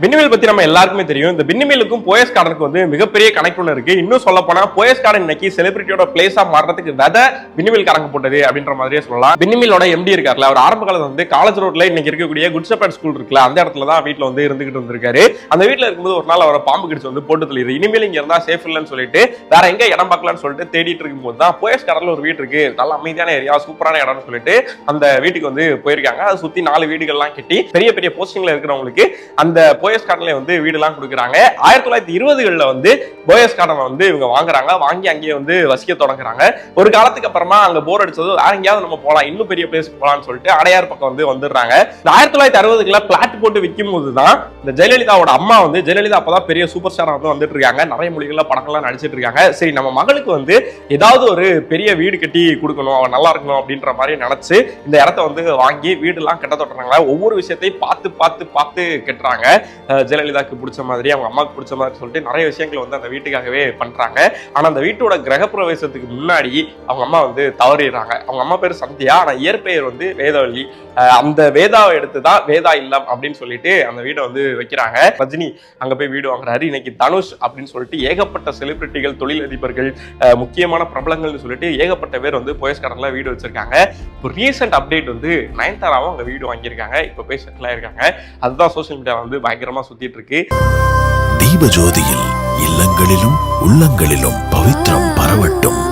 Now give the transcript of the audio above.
பின்னிமேல் பத்தி நம்ம எல்லாருக்குமே தெரியும். இந்த பின்னிமேலுக்கும் போயஸ் கார்டனுக்கு வந்து மிகப்பெரிய கனெக்ட் ஒன்று இருக்கு. இன்னும் சொல்ல போனா போயஸ் கார்டன் இன்னைக்கு செலிபிரிட்டியோட பிளேஸா மாறதுக்கு விதை பின்னிமேல் காரங்க போட்டது அப்படின்ற மாதிரியே சொல்லலாம். பின்னிமேலோட எம்டி இருக்காருல, அவர் ஆரம்ப காலத்துல வந்து காலேஜ் ரோட்ல இன்னைக்கு இருக்கக்கூடிய குட் ஷெப்பர்ட் ஸ்கூல் இருக்குல்ல, அந்த இடத்துல தான் வீட்டுல வந்து இருந்துகிட்டு இருந்திருக்காரு. அந்த வீட்டுல இருக்கும்போது ஒரு நாள் அவரை பாம்பு கடிச்சு வந்து போட்டு தள்ளிடுது. இனிமேல் இங்க இருந்தா சேஃப் இல்லைன்னு சொல்லிட்டு வேற எங்க இடம் பார்க்கலாம்னு சொல்லிட்டு தேடிட்டு இருக்கும்போது தான் போயஸ் கார்டன்ல ஒரு வீடு இருக்கு, நல்ல அமைதியான ஏரியா, சூப்பரான இடம்னு சொல்லிட்டு அந்த வீட்டுக்கு வந்து போயிருக்காங்க. அதை சுத்தி 4 வீடுகள்லாம் கட்டி பெரிய பெரிய போஸ்டிங்ல இருக்கிறவங்களுக்கு அந்த போயஸ் கார்டன்ல வந்து வீடுலாம் கொடுக்குறாங்க. 1920களில் வந்து போயஸ் கார்டனை வந்து இவங்க வாங்குறாங்க. வாங்கி அங்கேயே வந்து வசிக்க தொடங்குறாங்க. ஒரு காலத்துக்கு அப்புறமா அங்க போர் அடிச்சது, வேற எங்கேயாவது நம்ம போலாம், இன்னும் பெரிய பிளேஸ்க்கு போலாம்னு சொல்லிட்டு அடையார் பக்கம் வந்து வந்துடுறாங்க. 1960களில் பிளாட் போட்டு விற்கும் போதுதான் இந்த ஜெயலலிதாவோட அம்மா வந்து, ஜெயலலிதா அப்பதான் பெரிய சூப்பர் ஸ்டாரா வந்து வந்துட்டு இருக்காங்க, நிறைய மொழிகள்ல படங்கள்லாம் நடிச்சிட்டு இருக்காங்க. சரி, நம்ம மகளுக்கு வந்து ஏதாவது ஒரு பெரிய வீடு கட்டி கொடுக்கணும், அவன் நல்லா இருக்கணும் அப்படின்ற மாதிரி நினைச்சு இந்த இடத்த வந்து வாங்கி வீடுலாம் கட்ட தொடங்குறாங்க. ஒவ்வொரு விஷயத்தையும் பார்த்து பார்த்து பார்த்து கட்டுறாங்க. ஜெயலலிதாக்கு பிடிச்ச மாதிரி, அவங்க அம்மாவுக்கு பிடிச்ச மாதிரி சொல்லிட்டு நிறைய விஷயங்களை வந்து அந்த வீட்டுக்காகவே பண்றாங்க. ஆனா அந்த வீட்டோட கிரகப்பிரவேசத்துக்கு முன்னாடி அவங்க அம்மா வந்து தவறிடுறாங்க. அவங்க அம்மா பேர் சந்தியா, ஆனா இயற்பெயர் வந்து வேதவள்ளி. அந்த வேதாவை எடுத்துதான் வேதா இல்லம் அப்படின்னு சொல்லிட்டு அந்த வீடை வந்து வைக்கிறாங்க. ரஜினி அங்க போய் வீடு வாங்குறாரு. இன்னைக்கு தனுஷ் அப்படின்னு சொல்லிட்டு ஏகப்பட்ட செலிபிரிட்டிகள், தொழிலதிபர்கள், முக்கியமான பிரபலங்கள்னு சொல்லிட்டு ஏகப்பட்ட பேர் வந்து போயஸ் கார்டன்ல வீடு வச்சிருக்காங்க. இப்போ ரீசெண்ட் அப்டேட் வந்து நயன்தாராவும் அங்க வீடு வாங்கியிருக்காங்க. இப்போ போய் செட்டில் ஆயிருக்காங்க. அதுதான் சோசியல் மீடியா வந்து பயங்கரமா சுத்திட்டு இருக்கு. தீபஜோதியில் இல்லங்களிலும் உள்ளங்களிலும் பவித்திரம் பரவட்டும்.